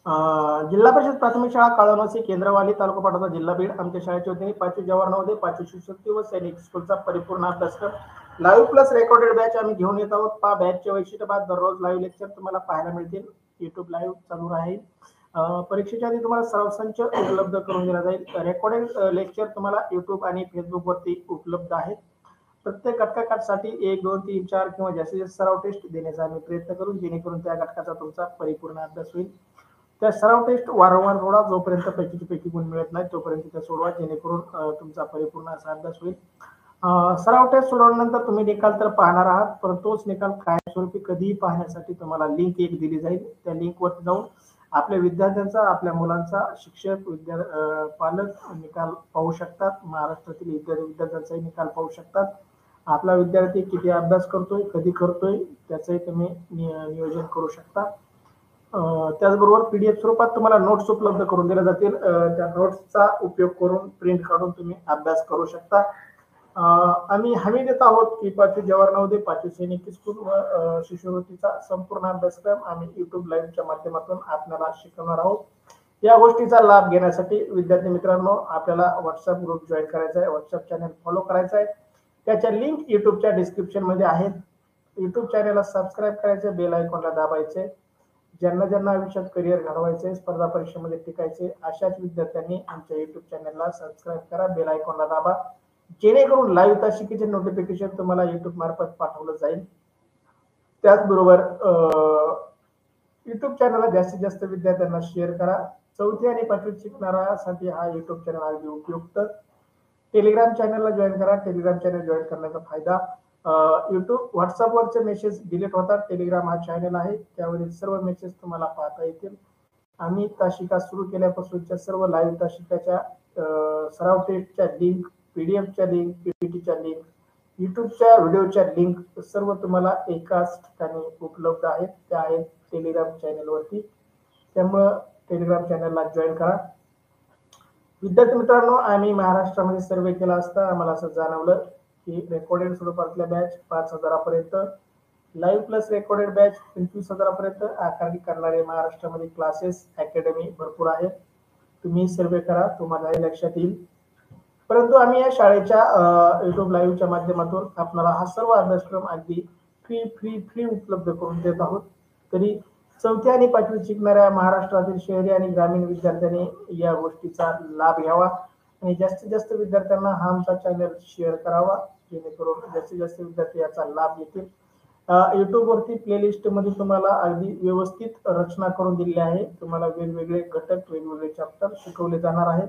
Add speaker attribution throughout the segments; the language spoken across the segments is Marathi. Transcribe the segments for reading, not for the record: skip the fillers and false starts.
Speaker 1: जिल्हा परिषद प्राथमिक शाळा काळवणसी केंद्रवाली तालुका पाटोदा जिल्हा बीड आमच्या शाळेच्या वतीने 5वी जवाहर नवोदय 5वी शिष्यवृत्ती व सैनिक स्कूलचा परिपूर्ण अभ्यासक्रम लाईव्ह प्लस रेकॉर्डेड बॅच आम्ही घेऊन येत आहोत. बॅचचे वैशिष्ट्य बाद दररोज लाईव्ह लेक्चर तुम्हाला पाहायला मिळतील. युट्यूब लाईव्ह चालू राहील. परीक्षेच्या आधी तुम्हाला सराव संच उपलब्ध करून दिला जाईल. रेकॉर्डेड लेक्चर तुम्हाला युट्यूब आणि फेसबुक वरती उपलब्ध आहेत. प्रत्येक घटकासाठी 1, 2, 3, 4 किंवा जास्तीत जास्त सराव टेस्ट देण्याचा आम्ही प्रयत्न करू, जेणेकरून त्या घटकाचा तुमचा परिपूर्ण अभ्यास होईल. त्या सराव टेस्ट वारंवार सोडा, जोपर्यंत पैकीची पैकी गुण मिळत नाही तोपर्यंत त्या सोडवा, जेणेकरून तुमचा परिपूर्ण असा अभ्यास होईल. सराव टेस्ट सोडवल्यानंतर तुम्ही निकाल तर पाहणार आहात, पण तोच निकाल कायमस्वरूपी कधीही पाहण्यासाठी तुम्हाला लिंक एक दिली जाईल. त्या लिंकवरती जाऊन आपल्या विद्यार्थ्यांचा, आपल्या मुलांचा, शिक्षक, पालक निकाल पाहू शकतात. महाराष्ट्रातील विद्यार्थ्यांचाही निकाल पाहू शकतात. आपला विद्यार्थी किती अभ्यास करतोय, कधी करतोय, त्याचंही तुम्ही नियोजन करू शकता. त्याचबरोबर पीडीएफ स्वरूपात तुम्हाला नोट्स उपलब्ध करून दिल्या जातील. त्या नोट्सचा उपयोग करून प्रिंट काढून तुम्ही अभ्यास करू शकता. आम्ही हमी देत आहोत की 5वी जवाहर नवोदय 5वी सैनिक स्कूल व शिष्यवृत्तीचा संपूर्ण अभ्यासक्रम आम्ही युट्यूब लाईव्हच्या माध्यमातून आपल्याला शिकवणार आहोत. या गोष्टीचा लाभ घेण्यासाठी विद्यार्थी मित्रांनो, आपल्याला व्हॉट्सअप ग्रुप जॉईन करायचा आहे, व्हॉट्सअप चॅनल फॉलो करायचा आहे. त्याच्या लिंक युट्यूबच्या डिस्क्रिप्शन मध्ये आहेत. युट्यूब चॅनलला सबस्क्राईब करायचे, बेल आयकॉनला दाबायचे. ज्यांना ज्यांना आयुष्यात करिअर घडवायचे, स्पर्धा परीक्षेमध्ये टिकायचे, अशाच विद्यार्थ्यांनी आमच्या युट्यूब चॅनलला सबस्क्राईब करा, बेल आयकॉनला दाबा, जेणेकरून लाईव्ह तासिकेचे नोटिफिकेशन तुम्हाला युट्यूब मार्फत पाठवलं जाईल. त्याचबरोबर युट्यूब चॅनलला जास्तीत जास्त विद्यार्थ्यांना शेअर करा. 4थी आणि 5वीत शिकणाऱ्यासाठी हा युट्यूब चॅनल अगदी उपयुक्त. टेलिग्राम चॅनलला जॉईन करा. टेलिग्राम चॅनल जॉईन करण्याचा फायदा, युट्यूब व्हॉट्सअपवरचे मेसेज डिलीट होतात. टेलिग्राम हा चॅनल आहे, त्यावरील सर्व मेसेज तुम्हाला पाहता येतील. आम्ही तासिका सुरू केल्यापासूनच्या सर्व लाईव्ह तासिकाच्या सराव टेस्टच्या लिंक, पीडीएफच्या लिंक, पीपीटीच्या लिंक, युट्यूबच्या व्हिडिओच्या लिंक सर्व तुम्हाला एकाच ठिकाणी उपलब्ध आहेत. त्या आहेत टेलिग्राम चॅनलवरती. त्यामुळं टेलिग्राम चॅनलला जॉईन करा. विद्यार्थी मित्रांनो, आम्ही महाराष्ट्रामध्ये सर्वे केला असता आम्हाला असं जाणवलं की रेकॉर्डेड स्वरूपातल्या बॅच 5,000 पर्यंत, लाईव्ह प्लस रेकॉर्डेड बॅच 25,000 पर्यंत आकारणी करणारे महाराष्ट्रामध्ये क्लासेस, अकॅडमी भरपूर आहेत. तुम्ही सर्वे करा, तुम्हाला लक्षात येईल. परंतु आम्ही या शाळेच्या युट्यूब लाईव्हच्या माध्यमातून आपल्याला हा सर्व अभ्यासक्रम अगदी फ्री उपलब्ध करून देत आहोत. तरी 4थी आणि 5वीत शिकणाऱ्या महाराष्ट्रातील शहरी आणि ग्रामीण विद्यार्थ्यांनी या गोष्टीचा लाभ घ्यावा आणि जास्तीत जास्त विद्यार्थ्यांना हा आमचा चॅनल शेअर करावा, जेणेकरून जास्तीत जास्त विद्यार्थी याचा लाभ घेतील. युट्यूब वरती प्लेलिस्ट मध्ये तुम्हाला अगदी व्यवस्थित रचना करून दिलेली आहे. तुम्हाला वेगवेगळे घटक, वेगवेगळे चॅप्टर शिकवले जाणार आहेत.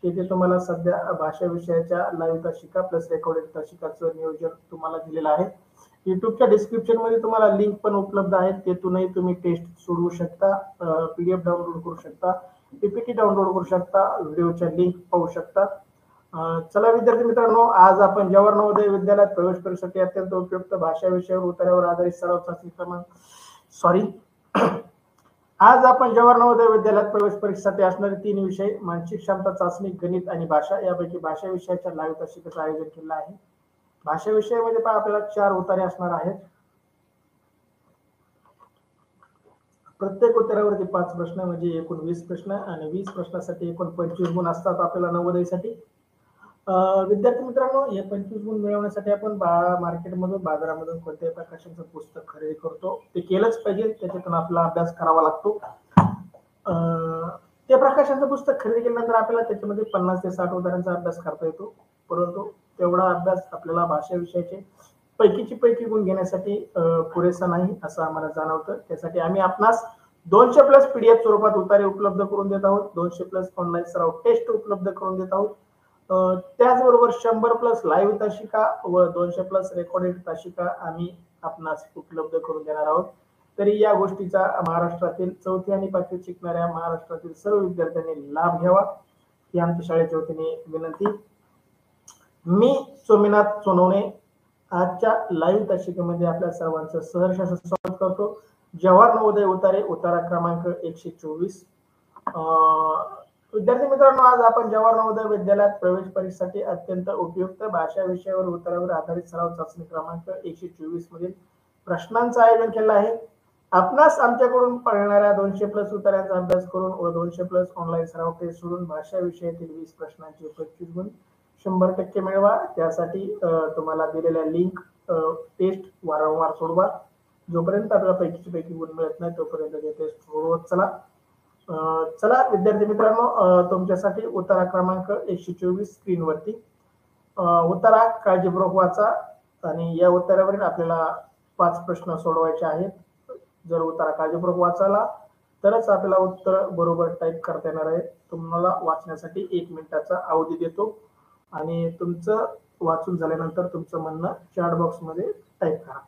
Speaker 1: तेथे तुम्हाला सध्या भाषा विषयाच्या लाईव्ह तासिका प्लस रेकॉर्डेड तासिकाचं नियोजन तुम्हाला दिलेलं आहे. युट्यूबच्या डिस्क्रिप्शन मध्ये तुम्हाला लिंक पण उपलब्ध आहेत, तेथूनही तुम्ही टेस्ट सोडवू शकता, पीडीएफ डाउनलोड करू शकता, पीपीटी डाउनलोड करू शकता, व्हिडिओच्या लिंक पाहू शकता. चला विद्यार्थी मित्रांनो, आज आपण जवाहर नवोदय विद्यालयात प्रवेश परीक्षेसाठी अत्यंत उपयुक्त भाषा विषयावर उतार्यावर आधारित सराव चाचणी आज आपण जवाहर नवोदय विद्यालयात प्रवेश परीक्षेसाठी असणारे 3 विषय, मानसिक क्षमता चाचणी, गणित आणि भाषा, यापैकी भाषा विषयाच्या लाईव्ह तासिकेचं आयोजन केलं आहे. भाषा विषयामध्ये पण आपल्याला 4 उतारे असणार आहेत. प्रत्येक उत्तरावरती 5 प्रश्न, म्हणजे एकूण 20 प्रश्न आणि 20 प्रश्नासाठी एकूण 25 गुण असतात आपल्याला नवोदयसाठी. विद्यार्थी मित्रांनो, हे 25 गुण मिळवण्यासाठी आपण मार्केटमधून, बाजारामधून कोणत्याही प्रकाशनचं पुस्तक खरेदी करतो. ते केलंच पाहिजे, त्याच्यातून आपला अभ्यास करावा लागतो. त्या प्रकाशनचं पुस्तक खरेदी केल्यानंतर आपल्याला त्याच्यामध्ये 50 ते 60 उताऱ्यांचा अभ्यास करता येतो. परंतु तेवढा अभ्यास आपल्याला भाषा विषयाचे पैकीची पैकी गुण घेण्यासाठी पुरेसा नाही असं आम्हाला जाणवतं. त्यासाठी आम्ही आपणास 200 प्लस पीडीएफ स्वरूपात उतारे उपलब्ध करून देत आहोत. 200 प्लस ऑनलाईन सराव टेस्ट उपलब्ध करून देत आहोत. त्याचबरोबर 100 प्लस लाईव्ह तासिका व 200 प्लस रेकॉर्डेड तासिका आम्ही आपणास उपलब्ध करून देणार आहोत. तरी या गोष्टीचा महाराष्ट्रातील 4थी आणि 5वीत शिकणाऱ्या महाराष्ट्रातील सर्व विद्यार्थ्यांनी लाभ घ्यावा, ही आमच्या शाळेच्या वतीने विनंती. मी सोमनाथ सोनवणे आजच्या लाईव्ह तासिकेमध्ये आपल्या सर्वांचं सहर्ष स्वागत करतो. जवाहर नवोदय उतारे, उतारा क्रमांक 124. विद्यार्थी मित्रांनो, आज आपण जवाहर नवोदय विद्यालयात प्रवेश परीक्षेसाठी अत्यंत उपयुक्त भाषा विषयावर उतारावर आधारित सराव चाचणी क्रमांक 124 मधील प्रश्नांचं आयोजन केलं आहे. आपणास आमच्याकडून पडणाऱ्या 200+ उत्तरांचा अभ्यास करून व 200+ ऑनलाईन सराव टेस्ट सोडून भाषा विषयातील 20 प्रश्नांचे 25 गुण 100% मिळवा. त्यासाठी तुम्हाला दिलेल्या लिंक टेस्ट वारंवार सोडवा. जोपर्यंत आपल्याला पैकीचे पैकी गुण मिळत नाही तोपर्यंत ते टेस्ट सोडवत चला. चला विद्यार्थी मित्रांनो, तुमच्यासाठी उत्तरा क्रमांक 124 स्क्रीनवरती उत्तरा काळजीपूर्वक वाचा आणि या उत्तरावरील आपल्याला 5 प्रश्न सोडवायचे आहेत. जर उत्तरा काळजीपूर्वक वाचायला तरच आपल्याला उत्तर बरोबर टाईप करता येणार आहे. तुम्हाला वाचण्यासाठी 1 मिनिटाचा अवधी देतो आणि तुमचं वाचून झाल्यानंतर तुमचं म्हणणं चॅट बॉक्समध्ये टाईप करा.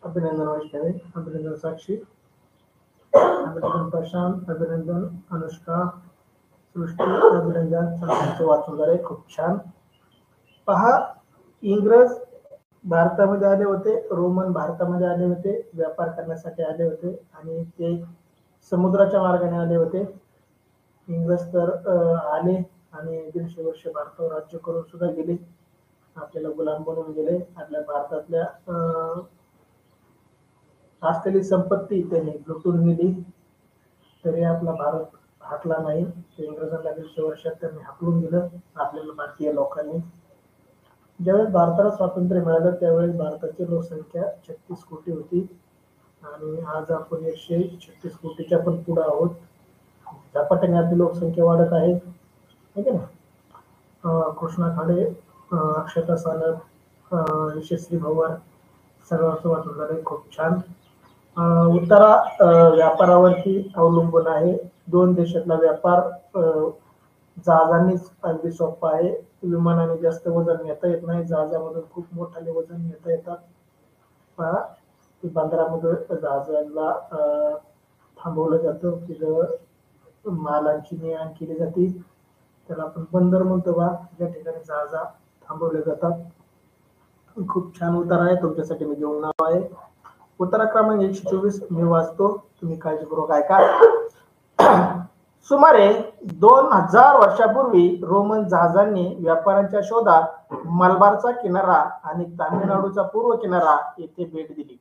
Speaker 1: अभिनंदन वैष्णवी, अभिनंदन साक्षी, अभिनंदन प्रशांत, अभिनंदन अनुष्का, सृष्टी, अभिनंदन. सगळ्यांचं वाचून झालंय, खूप छान. पहा, इंग्रज भारतामध्ये आले होते, रोमन भारतामध्ये आले होते, व्यापार करण्यासाठी आले होते आणि ते समुद्राच्या मार्गाने आले होते. इंग्रज तर आले आणि 150 वर्ष भारतावर राज्य करून सुद्धा गेले, आपल्याला गुलाम बनवून गेले. आपल्या भारतातल्या असलेली संपत्ती त्यांनी लुटून नेली, तरी आपला भारत हटला नाही. इंग्रजांना 150 वर्षात त्यांनी हाकलून दिलं आपल्याला भारतीय लोकांनी. ज्यावेळेस भारताला स्वातंत्र्य मिळालं त्यावेळेस भारताची लोकसंख्या 36 कोटी होती आणि आज आपण 136 कोटीच्या पण पुढे आहोत. झपाट्याने आपली लोकसंख्या वाढत आहे, ठीक आहे ना. कृष्णा खाडे, अक्षता सानप, यशस्वी भवर सर्वांचं वाचून झालंय, खूप छान. उत्तरा व्यापारावरती अवलंबून आहे. 2 देशातला व्यापार जहाजांनीच अगदी सोपा आहे. विमानाने जास्त वजन नेता येत नाही, जहाजामधून खूप मोठाले वजन नेता येतात. पहा, बंदरामध्ये जहाजांना थांबवलं जातं, तिथं मालांची ने-आण केली जाते, त्याला आपण बंदर म्हणतो. बा, ज्या ठिकाणी जहाजा थांबवले जातात. खूप छान उत्तर आहे तुमच्यासाठी. मी घेऊन नाव आहे उत्तरा क्रमांक 124. मी वाचतो, तुम्ही काळजीपूर्वक ऐका. सुमारे 2000 वर्षापूर्वी रोमन जहाजांनी व्यापाऱ्यांच्या शोधात मलबारचा किनारा आणि तामिळनाडूचा पूर्व किनारा येथे भेट दिली.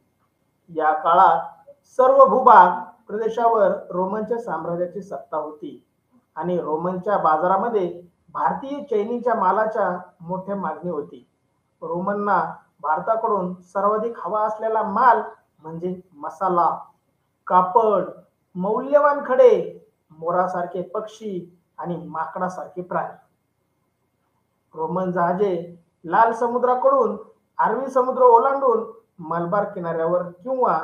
Speaker 1: या काळात सर्व भूभाग प्रदेशावर रोमनच्या साम्राज्याची सत्ता होती आणि रोमनच्या बाजारामध्ये भारतीय चैनीच्या मालाच्या मोठ्या मागणी होती. रोमनना भारताकडून सर्वाधिक हवा असलेला माल म्हणजे मसाला, कापड, मौल्यवान खडे, मोरासारखे पक्षी आणि माकडासारखे प्राणी. रोमन जहाजे लाल समुद्राकडून अरबी समुद्र ओलांडून मलबार किनाऱ्यावर किंवा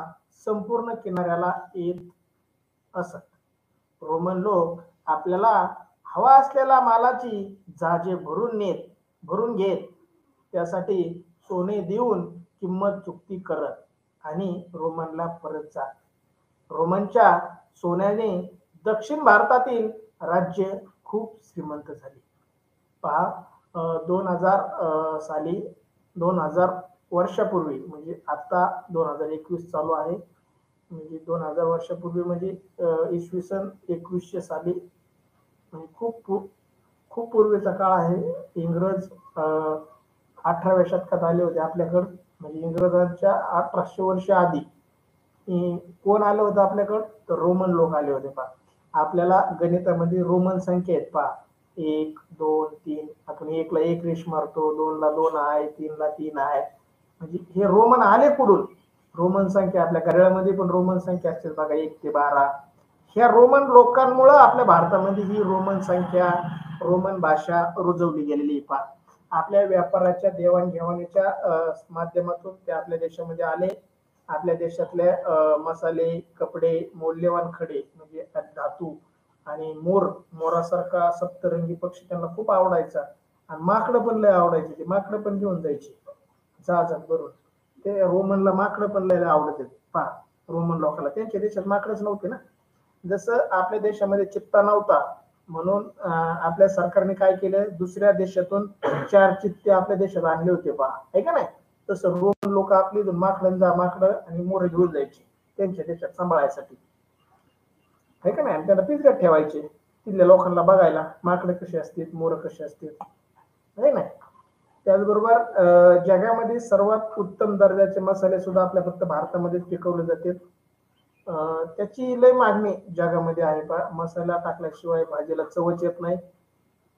Speaker 1: संपूर्ण किनाऱ्याला येत असत. रोमन लोक आपल्याला हवा असलेल्या मालाची जहाजे भरून घेत, त्यासाठी सोने देऊन किंमत चुकती करत आणि रोमनला परत जात. रोमनच्या सोन्याने दक्षिण भारतातील राज्य खूप श्रीमंत झाली. पहा, 2000 साली 2000 वर्षापूर्वी, म्हणजे आता 2021 चालू आहे, म्हणजे 2000 वर्षापूर्वी म्हणजे इसवी सन 2100 साली, म्हणजे खूप पूर्वीचा काळ आहे. इंग्रज 18व्या शतकात आले होते आपल्याकडं, म्हणजे इंग्रजांच्या 1800 वर्ष आधी कोण आलं होतं आपल्याकडं, तर रोमन लोक आले होते पहा. आपल्याला गणितामध्ये रोमन संख्या आहेत पहा, 1 2 3, आपण 1 ला 1 रेष मारतो, 2 ला 2 आहे, 3 ला 3 आहे, म्हणजे हे रोमन आले कुठून. रोमन संख्या आपल्या घड्याळामध्ये पण रोमन संख्या असते बघा, 1 ते 12. ह्या रोमन लोकांमुळे आपल्या भारतामध्ये ही रोमन संख्या, रोमन भाषा रुजवली गेलेली पहा. आपल्या व्यापाराच्या देवाणघेवाणीच्या माध्यमातून ते आपल्या देशामध्ये आले. आपल्या देशातले मसाले, कपडे, मौल्यवान खडे म्हणजे धातू आणि मोरासारखा सप्तरंगी पक्षी त्यांना खूप आवडायचा, आणि माकडं पण लय आवडायचे, ते माकडं पण घेऊन जायचे जहाजात भरून. ते रोमनला माकडं पण लय आवडत पहा. रोमन लोकांना त्यांच्या देशात माकडच नव्हते ना. जसं आपल्या देशामध्ये चित्ता नव्हता, म्हणून आपल्या सरकारने काय केलं, दुसऱ्या देशातून 4 चित्ते आपल्या देशात आणले होते पहा, आहे का नाही. तसं रोमन लोक आपली माकडं आणि मोर घेऊन जायचे त्यांच्या देशात सांभाळायसाठी, आहे का नाही. त्यांना पिंजऱ्यात ठेवायचे तिथल्या लोकांना बघायला, माकडं कशी असतील, मोर कशी असतील, आहे नाही. त्याचबरोबर जगामध्ये सर्वात उत्तम दर्जाचे मसाले सुद्धा आपल्या फक्त भारतामध्ये पिकवले जाते. त्याची लय मागणी जगामध्ये आहे पहा. मसाला टाकल्याशिवाय भाजीला चवच येत नाही.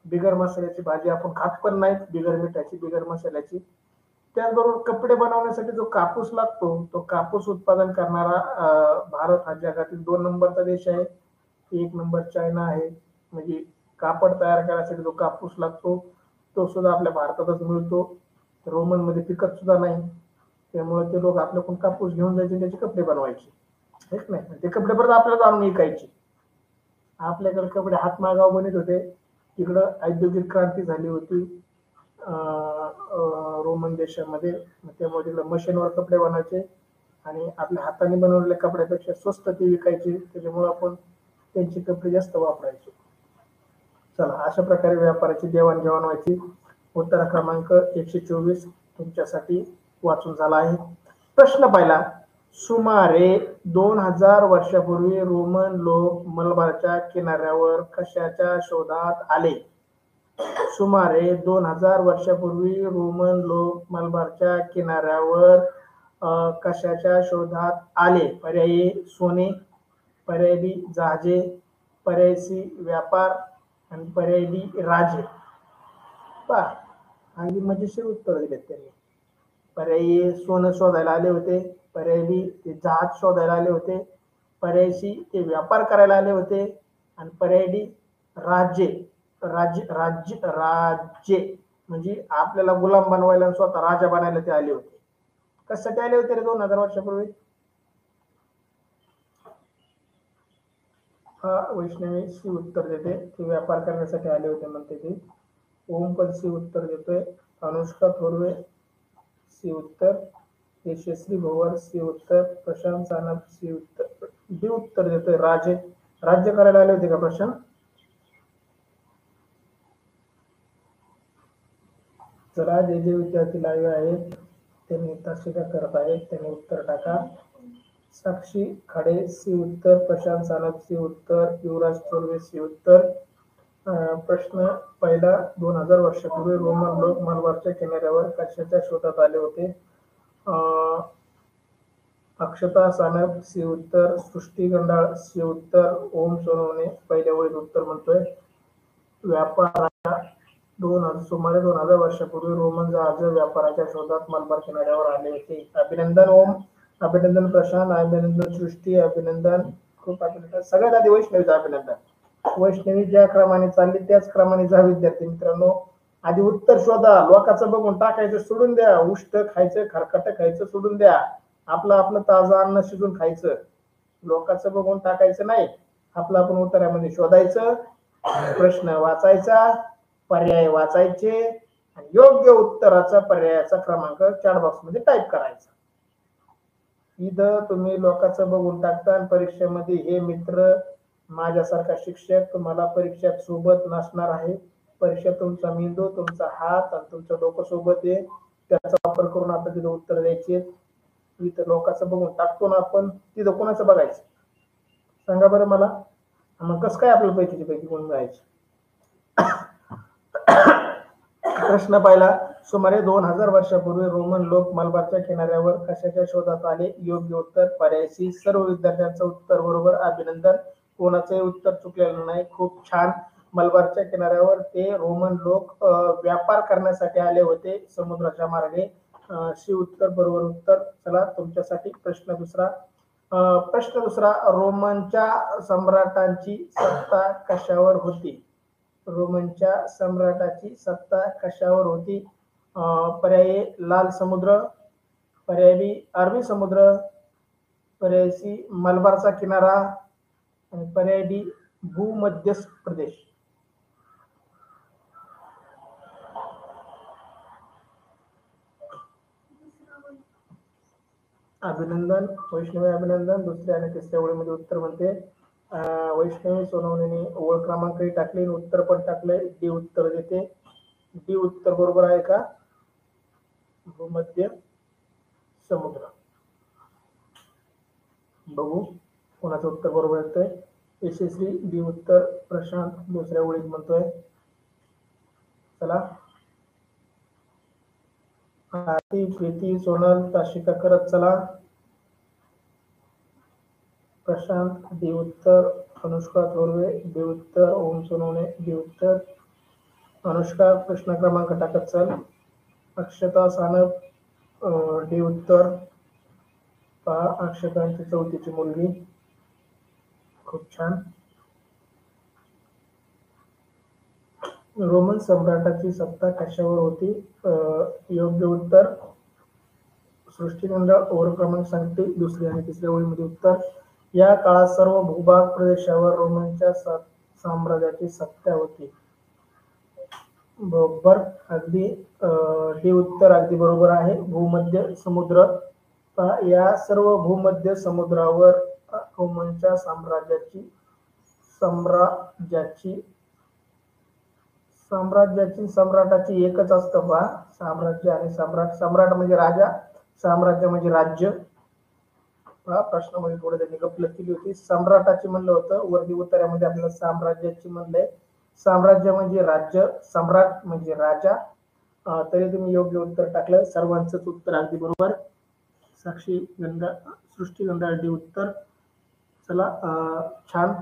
Speaker 1: बिगर मसाल्याची भाजी आपण खात पण नाही, बिगर मिठाची, बिगर मसाल्याची. त्याचबरोबर कपडे बनवण्यासाठी जो कापूस लागतो, तो कापूस उत्पादन करणारा भारत हा जगातील 2 नंबरचा देश आहे. 1 नंबर चायना आहे. म्हणजे कापड तयार करण्यासाठी जो कापूस लागतो तो सुद्धा आपल्या भारतातच मिळतो, रोमन मध्ये पिकत सुद्धा नाही. त्यामुळे ते लोक आपल्याकडून कापूस घेऊन जायचे, त्याचे कपडे बनवायचे, हेच नाही. ते कपडे परत आपल्याला आणून विकायचे. आपल्याकडे कपडे हातमागाव बनत होते, तिकडं औद्योगिक क्रांती झाली होती रोमन देशामध्ये. त्यामुळे तिकडे मशीनवर कपडे बनवायचे आणि आपल्या हाताने बनवलेल्या कपड्यापेक्षा स्वस्त ते विकायचे, त्याच्यामुळे आपण त्यांचे कपडे जास्त वापरायचे. चला, अशा प्रकारे व्यापाराची देवाणघेवाण व्हायची. उत्तर क्रमांक 124 तुमच्यासाठी वाचून झाला आहे. प्रश्न पहिला, सुमारे 2000 वर्षापूर्वी रोमन लोक मलबारच्या किनाऱ्यावर कशाच्या शोधात आले. सुमारे 2000 वर्षापूर्वी रोमन लोक मलबारच्या किनाऱ्यावर कशाच्या शोधात आले. पर्यायी सोने, पर्याय बी जहाजे, पर्याय सी व्यापार आणि पर्याय डी राजे. पहा, अगदी मजेशीर उत्तर दिलेत त्यांनी. पर्यायी सोनं शोधायला आले होते, पर्याय बी ते जहाज शोधायला आले होते, पर्याय सी ते व्यापार करायला आले होते, आणि पर्याय डी राज्य राज्य राज्य राज्य म्हणजे आपल्याला गुलाम बनवायला, स्वतः राजा बनायला ते आले होते. कशासाठी आले होते रे 2000 वर्षापूर्वी. वैष्णवी सी उत्तर देते, ते व्यापार करण्यासाठी आले होते म्हणते ते. ओम पण सी उत्तर देतोय. अनुष्का थोरवे सी उत्तर. यशस्वी भवर सी उत्तर. प्रशांत सानप सी उत्तर. डी उत्तर देतोय राजे, राज्य करायला आले होते का प्रशांत. चला, जे जे विद्यार्थी लाईव्ह आहेत त्यांनी तासिका करत आहेत त्यांनी उत्तर टाका. साक्षी खाडे सी उत्तर. प्रशांत सानप सी उत्तर. युवराज थोरवे सी उत्तर. प्रश्न पहिला, 2000 वर्षापूर्वी रोमन लोक मलबारच्या किनाऱ्यावर कशाच्या शोधात आले होते. अक्षता सानप सी उत्तर. सृष्टी गंडाळ सी उत्तर. ओम सोनवणे पहिल्या वेळेस उत्तर म्हणतोय. व्यापाराच्या सुमारे 2000 वर्षापूर्वी रोमन जहाज व्यापाराच्या शोधात मलबार किनाऱ्यावर आले होते. अभिनंदन ओम, अभिनंदन प्रशांत, अभिनंदन सृष्टी, अभिनंदन, खूप अभिनंदन. सगळ्यात आधी वैष्णवीचं अभिनंदन. वैष्णवी ज्या क्रमाने चालली त्याच क्रमाने जा विद्यार्थी मित्रांनो. आधी उत्तर शोधा, लोकांचं बघून टाकायचं सोडून द्या. उष्ट खायचं, खरकट खायचं सोडून द्या. आपलं ताजं अन्न शिजून खायचं, लोकांचं बघून टाकायचं नाही. आपलं आपण उत्तरामध्ये शोधायचं, प्रश्न वाचायचा, पर्याय वाचायचे आणि योग्य उत्तराचा पर्यायाचा क्रमांक चॅट बॉक्स मध्ये टाईप करायचा. इथं तुम्ही लोकांचं बघून टाकता आणि परीक्षेमध्ये हे मित्र माझ्यासारखा शिक्षक तुम्हाला परीक्षेत सोबत नसणार आहे. परीक्षेत तुमचा मेंदू, तुमचा हात आणि तुमचं डोकं सोबत आहे, त्याचा वापर करून आता तिथं उत्तर द्यायचे. इथं लोकांचं बघून टाकतो ना आपण, तिथं कोणाचं बघायचं सांगा बरं मला. मग कसं काय आपल्याला पैकी कोण जायचे. प्रश्न पहिला, सुमारे 2000 वर्षापूर्वी रोमन लोक मलबारच्या किनाऱ्यावर कशाच्या शोधात आले? योग्य उत्तर पर्याय सी. सर्व विद्यार्थ्यांचं उत्तर बरोबर, अभिनंदन. कोणाचंही उत्तर चुकलेलं नाही. खूप छान. मलबारच्या किनाऱ्यावर ते रोमन लोक व्यापार करण्यासाठी आले होते समुद्राच्या मार्गे. सी उत्तर बरोबर उत्तर. चला तुमच्यासाठी प्रश्न दुसरा. रोमनच्या सम्राटांची सत्ता कशावर होती? रोमनच्या सम्राटाची सत्ता कशावर होती? पर्याय ए लाल समुद्र, पर्याय बी अरबी समुद्र, पर्याय सी मलबारचा किनारा आणि पर्याय डी भूमध्य प्रदेश. अभिनंदन वैष्णवी, अभिनंदन. दुसऱ्या आणि तिसऱ्या ओळीमध्ये उत्तर म्हणते वैष्णवी सोनवणेने ओळ क्रमांकही टाकले, उत्तर पण टाकले. डी उत्तर देते. डी उत्तर बरोबर आहे का? भूमध्य समुद्र. बघू कोणाचं उत्तर बरोबर येतंय. यशस्वी डी उत्तर. प्रशांत दुसऱ्या ओळीत म्हणतोय. चला आरती, प्रीती, सोनल, ताशिका करत चला. प्रशांत डी उत्तर, अनुष्का थोरवे डी उत्तर, ओम सोनवणे डी उत्तर. अनुष्का प्रश्न क्रमांक टाकत चल. अक्षता सानप डी उत्तर. पहा अक्षतांची चौथीची मुलगी. खूप छान. रोमन सम्राटाची सत्ता कशावर होती? योग्य उत्तर सृष्टीमंडळ ओव्हर क्रमांक सांगते. दुसऱ्या आणि तिसऱ्या ओळीमध्ये उत्तर. या काळात सर्व भूभाग प्रदेशावर रोमनच्या साम्राज्याची सत्ता होती. बरोबर. अगदी डी उत्तर अगदी बरोबर आहे. भूमध्य समुद्र. या सर्व भूमध्य समुद्रावर रोमनच्या सम्राटाची एकच असतं पहा. साम्राज्य आणि सम्राट. सम्राट म्हणजे राजा, साम्राज्य म्हणजे राज्य. प्रश्नामध्ये थोडं त्यांनी गफलत केली होती. सम्राटाची म्हणलं होतं, वरती उत्तरामध्ये आपल्याला साम्राज्याची म्हणलंय. साम्राज्य म्हणजे राज्य, सम्राट म्हणजे राजा. तरी तुम्ही योग्य उत्तर टाकलं. सर्वांचंच उत्तर अगदी बरोबर. साक्षी गंगा, सृष्टी गंगा डी उत्तर. चला छान.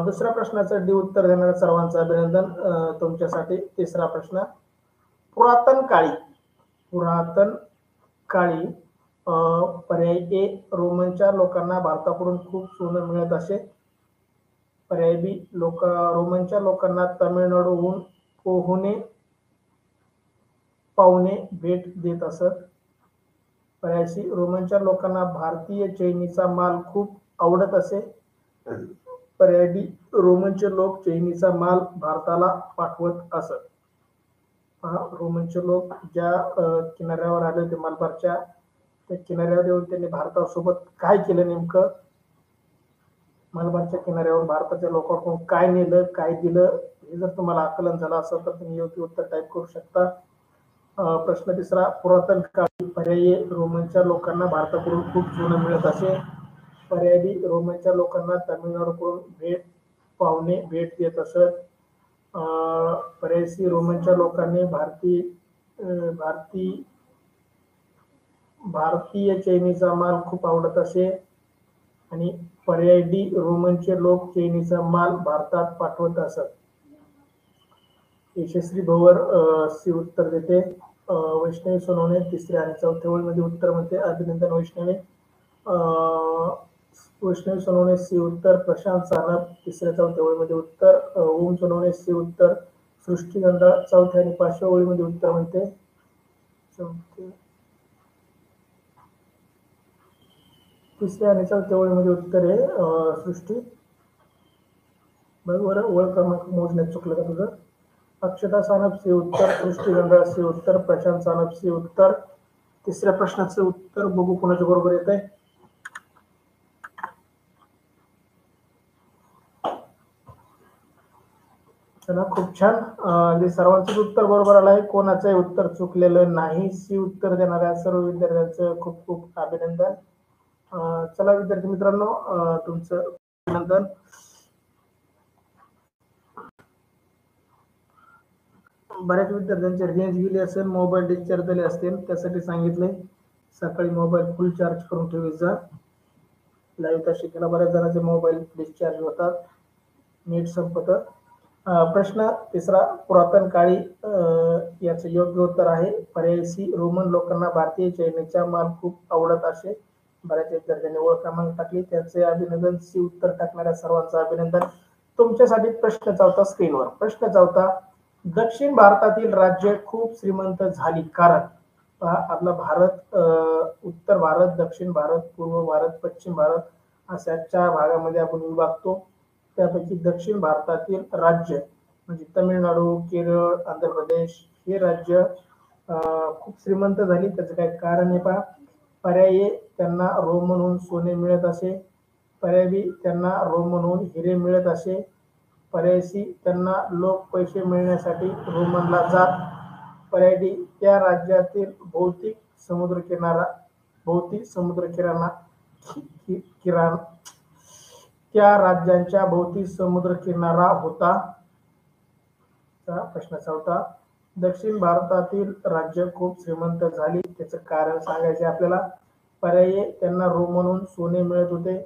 Speaker 1: दुसऱ्या प्रश्नाचं डी उत्तर देणाऱ्या सर्वांचं अभिनंदन. तुमच्यासाठी तिसरा प्रश्न. पुरातन काळी पर्याय ए रोमनच्या लोकांना भारताकडून खूप सोनं मिळत असे. पर्याय बी रोमनच्या लोकांना तामिळनाडूहून पाहुणे भेट देत असत. पर्याय सी रोमनच्या लोकांना भारतीय चैनीचा माल खूप आवडत असे. पर्याय डी रोमनचे लोक चैनीचा माल भारताला पाठवत असत. रोमनचे लोक ज्या किनाऱ्यावर आले होते मलबारच्या, त्या किनाऱ्यावर येऊन त्यांनी भारतासोबत काय केलं नेमकं, मलबारच्या किनाऱ्यावर भारताच्या लोकांकडून काय नेलं, काय दिलं, हे जर तुम्हाला आकलन झालं असेल तर तुम्ही योग्य उत्तर टाईप करू शकता. प्रश्न तिसरा. पुरातन काळी पर्याय रोमनच्या लोकांना भारताकडून खूप सोनं मिळत असे. पर्याय डी रोमनच्या लोकांना तामिळनाडूकडून पाहुणे भेट देत असत. पर्याय सी रोमनच्या लोकांनी भारतीय चैनीचा माल खूप आवडत असे. आणि पर्याय डी रोमनचे लोक चैनीचा माल भारतात पाठवत असत. यशस्वी भवर सी उत्तर देते. वैष्णवी सोनवणे तिसऱ्या आणि चौथ्या ओळीमध्ये उत्तर म्हणते. अभिनंदन वैष्णवी. वैष्णवी सोनवणे सी उत्तर. प्रशांत सानप तिसऱ्या चौथ्या ओळीमध्ये उत्तर. ओम सोनवणे सी उत्तर. सृष्टी गंधा चौथ्या आणि पाचव्या ओळीमध्ये उत्तर म्हणते. तिसऱ्या आणि चौथ्या ओळीमध्ये उत्तर आहे सृष्टी. बरोबर. ओळ क्रमांक मोजण्यात चुकलं का तुझं? अक्षता सानप सी उत्तर. सृष्टी गंधा सी उत्तर. प्रशांत सानप सी उत्तर. तिसऱ्या प्रश्नाचं उत्तर बघू कोणाच्या बरोबर येत आहे. चला खूप छान. सर्वांचंच उत्तर बरोबर आलं आहे. कोणाचंही उत्तर चुकलेलं नाही. सी उत्तर देणाऱ्या सर्व विद्यार्थ्यांचं खूप खूप अभिनंदन. चला विद्यार्थी मित्रांनो, तुमचं अभिनंदन. बऱ्याच विद्यार्थ्यांची रेंज गेली असेल, मोबाईल डिस्चार्ज झाले असतील, त्यासाठी सांगितले सकाळी मोबाईल फुल चार्ज करून ठेवायचा. लाईव्ह शिकायला बऱ्याच जणांचे मोबाईल डिस्चार्ज होतात, नेट संपतं. प्रश्न तिसरा, पुरातन काळी याचं योग्य उत्तर आहे पर्याय सी, रोमन लोकांना भारतीय चैनीचा माल खूप आवडत असे. बऱ्याच विद्यार्थ्यांनी ओळख क्रमांक टाकली, त्यांचे अभिनंदन. सी उत्तर टाकणाऱ्या सर्वांचं अभिनंदन. तुमच्यासाठी प्रश्न चौथा स्क्रीनवर. प्रश्न चौथा, दक्षिण भारतातील राज्य खूप श्रीमंत झाली कारण. आपला भारत उत्तर भारत, दक्षिण भारत, पूर्व भारत, पश्चिम भारत अशा 4 भागामध्ये आपण विभागतो. त्यापैकी दक्षिण भारतातील राज्य म्हणजे तमिळनाडू, केरळ, आंध्र प्रदेश हे राज्य खूप श्रीमंत झाली. त्याचं काय कारण आहे पहा. पर्याय त्यांना रोमनहून सोने मिळत असे. पर्याय बी त्यांना रोमनहून हिरे मिळत असे. पर्याय सी त्यांना लोक पैसे मिळण्यासाठी रोमनला जात. पर्याय डी त्या राज्यातील भौतिक समुद्रकिनारा त्या राज्यांच्या भोवती समुद्रकिनारा होता. प्रश्न चौथा, दक्षिण भारतातील राज्य खूप श्रीमंत झाली, त्याचं कारण सांगायचे आपल्याला. पर्याय त्यांना रोमनहून सोने मिळत होते.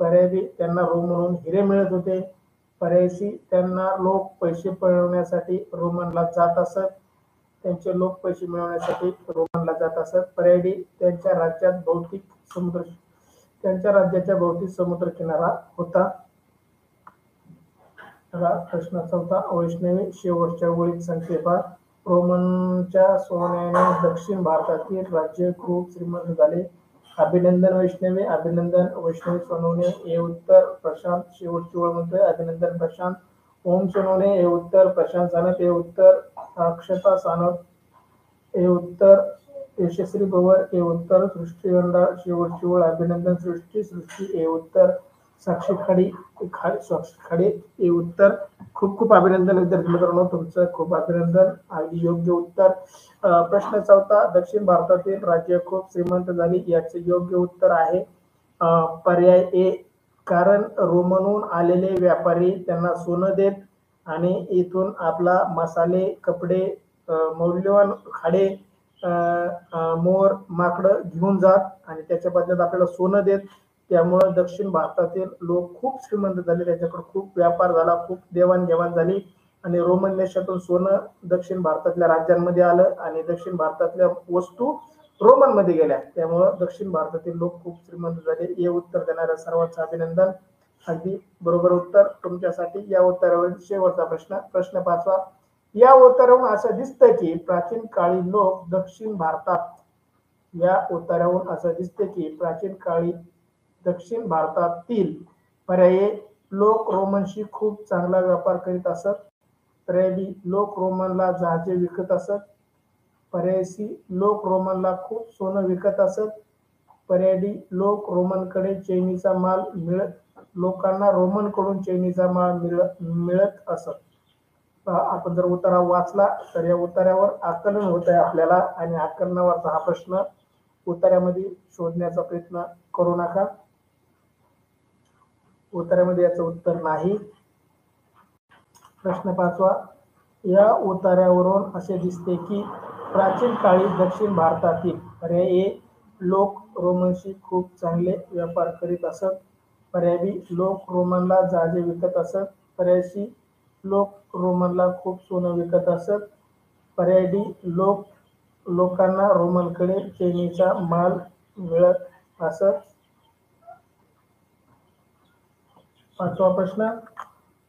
Speaker 1: पर्याय बी त्यांना रोमनहून हिरे मिळत होते. पर्याय सी त्यांना लोक पैसे मिळवण्यासाठी रोमनला जात असत. त्यांचे लोक पैसे मिळवण्यासाठी रोमनला जात असत. पर्याय डी त्यांच्या राज्याच्या भोवती समुद्र किनारा होता. प्रश्न चौथा, वैष्णवी शेवटच्या ओळीत सांगते पहा. रोमनच्या सोन्याने दक्षिण भारतातील राज्य खूप श्रीमंत झाले. अभिनंदन वैष्णवी, अभिनंदन वैष्णवी सोनवणे हे उत्तर. प्रशांत शेवटची ओळ म्हणतोय, अभिनंदन प्रशांत. ओम सोनवणे हे उत्तर. प्रशांत सानप हे उत्तर. अक्षता सानप हे उत्तर. यशस्वी पवार हे उत्तर. सृष्टी गंडाळ शेवटची ओळ, अभिनंदन सृष्टी हे उत्तर. साक्षी खाडे हे उत्तर. खूप खूप अभिनंदन विद्यार्थी मित्रांनो, तुमचं खूप अभिनंदन. योग्य उत्तर. प्रश्न चौथा, दक्षिण भारतातील राज्य खूप श्रीमंत झाली, याचे योग्य उत्तर आहे पर्याय ए, कारण रोमनहून आलेले व्यापारी त्यांना सोनं देत आणि इथून आपला मसाले, कपडे, मौल्यवान खाडे, मोर, माकडं घेऊन जात आणि त्याच्या बदल्यात आपल्याला सोनं देत. त्यामुळे दक्षिण भारतातील लोक खूप श्रीमंत झाले, त्याच्याकडे खूप व्यापार झाला, खूप देवाणघेवाण झाली आणि रोमन देशातून सोनं दक्षिण भारतातल्या राज्यांमध्ये आलं आणि दक्षिण भारतातल्या वस्तू रोमन मध्ये गेल्या. त्यामुळे दक्षिण भारतातील लोक खूप श्रीमंत झाले. हे उत्तर देणाऱ्या सर्वांचं अभिनंदन. अगदी बरोबर उत्तर तुमच्यासाठी. या उत्तरावर शेवटचा प्रश्न, प्रश्न 5वा. या उत्तरावरून असं दिसतं की प्राचीन काळी लोक दक्षिण भारतात दक्षिण भारतातील पर्याय लोक रोमनशी खूप चांगला व्यापार करीत असत. पर्याय बी लोक रोमनला जहाजे विकत असत. पर्याय सी लोक रोमनला खूप सोनं विकत असत. पर्याय डी लोकांना रोमनकडून चैनीचा माल मिळत असत. आपण जर उतारा वाचला तर या उतार्यावर आकलन होत आहे आपल्याला आणि आकलनावरचा हा प्रश्न उतार्यामध्ये शोधण्याचा प्रयत्न करू नका. उतार्यामध्ये याचं उत्तर नाही. प्रश्न 5वा, या उतार्यावरून असे दिसते की प्राचीन काळी दक्षिण भारतातील पर्याय ए लोक रोमनशी खूप चांगले व्यापार करीत असत. पर्याय बी लोक रोमनला जहाजे विकत असत. पर्याय सी लोक रोमनला खूप सोनं विकत असत. पर्याय डी लोकांना रोमनकडे चैनीचा माल मिळत असत. 5वा प्रश्न,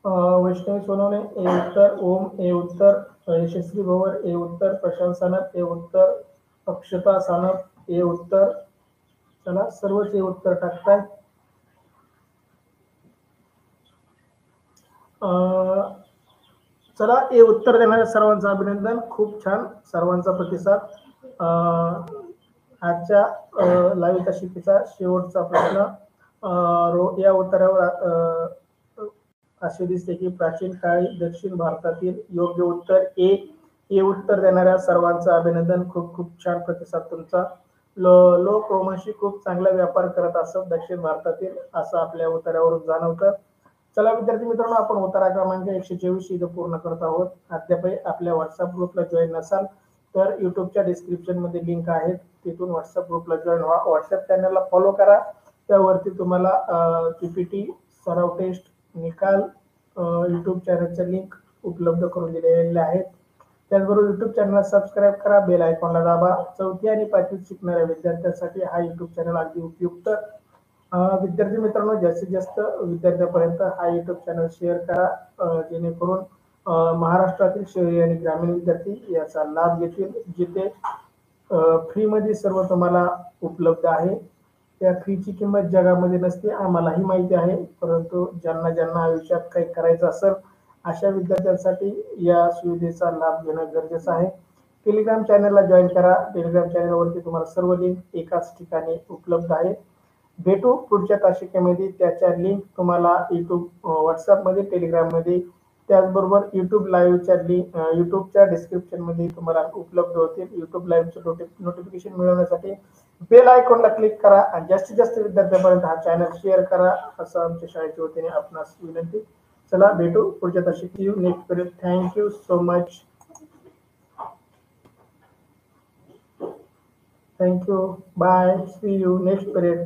Speaker 1: वैष्णवी सोनवणे हे उत्तर. ओम हे उत्तर. यशस्वी भवर हे उत्तर. प्रशांत सानप हे उत्तर. अक्षता सानप हे उत्तर. चला सर्वच हे उत्तर टाकताय. चला हे उत्तर देणाऱ्या सर्वांचं अभिनंदन. खूप छान सर्वांचा प्रतिसाद. आजच्या लाईव्ह शिकेचा शेवटचा प्रश्न, या उत्तरावर असे दिसते की प्राचीन काळी दक्षिण भारतातील योग्य उत्तर ए. हे उत्तर देणाऱ्या सर्वांचं अभिनंदन. खूप खूप छान प्रतिसाद तुमचा. लोक रोमनशी खूप चांगला व्यापार करत असत दक्षिण भारतातील, असं आपल्या उत्तरावरून जाणवतं. चला विद्यार्थी मित्रांनो, आपण उतारा क्रमांक 124 इथं पूर्ण करत आहोत. अद्यापही आपल्या व्हॉट्सअप ग्रुपला जॉईन नसाल तर युट्यूबच्या डिस्क्रिप्शन मध्ये लिंक आहे, तिथून व्हॉट्सअप ग्रुपला जॉईन व्हा. व्हॉट्सअप चॅनलला फॉलो करा. त्यावरती तुम्हाला पीपीटी, सराव टेस्ट, निकाल, युट्यूब चॅनलचे लिंक उपलब्ध करून दिलेले आहेत. त्याचबरोबर युट्यूब चॅनलला सबस्क्राईब करा, बेल आयकॉनला दाबा. चौथी आणि पाचवी शिकणाऱ्या विद्यार्थ्यांसाठी हा युट्यूब चॅनल अगदी उपयुक्त. विद्यार्थी मित्रांनो, जास्तीत जास्त विद्यार्थ्यांपर्यंत हा युट्यूब चॅनल शेअर करा, जेणेकरून महाराष्ट्रातील शहरी आणि ग्रामीण विद्यार्थी याचा लाभ घेतील. जिथे फ्रीमध्ये सर्व तुम्हाला उपलब्ध आहे. त्या फ्रीची किंमत जगामध्ये नसते, आम्हालाही माहिती आहे, परंतु ज्यांना आयुष्यात काही करायचं असेल अशा विद्यार्थ्यांसाठी या सुविधेचा लाभ घेणं गरजेचं आहे. टेलिग्राम चॅनलला जॉईन करा. टेलिग्राम चॅनलवरती तुम्हाला सर्व लिंक एकाच ठिकाणी उपलब्ध आहे. भेटू पुढच्या तासिकेमध्ये. त्याच्या लिंक तुम्हाला युट्यूब, व्हॉट्सअपमध्ये, टेलिग्राममध्ये, त्याचबरोबर युट्यूब लाईव्हच्या लिंक युट्यूबच्या डिस्क्रिप्शन मध्ये तुम्हाला उपलब्ध होतील. युट्यूब लाईव्हचं नोटिफिकेशन मिळवण्यासाठी बेल आयकॉनला क्लिक करा आणि जास्तीत जास्त विद्यार्थ्यांपर्यंत हा चॅनल शेअर करा, असं आमच्या शाळेच्या वतीने आपणास विनंती. चला भेटू पुढच्या तासिकेत. Next period. Thank you so much. Thank you. Bye. See you next period.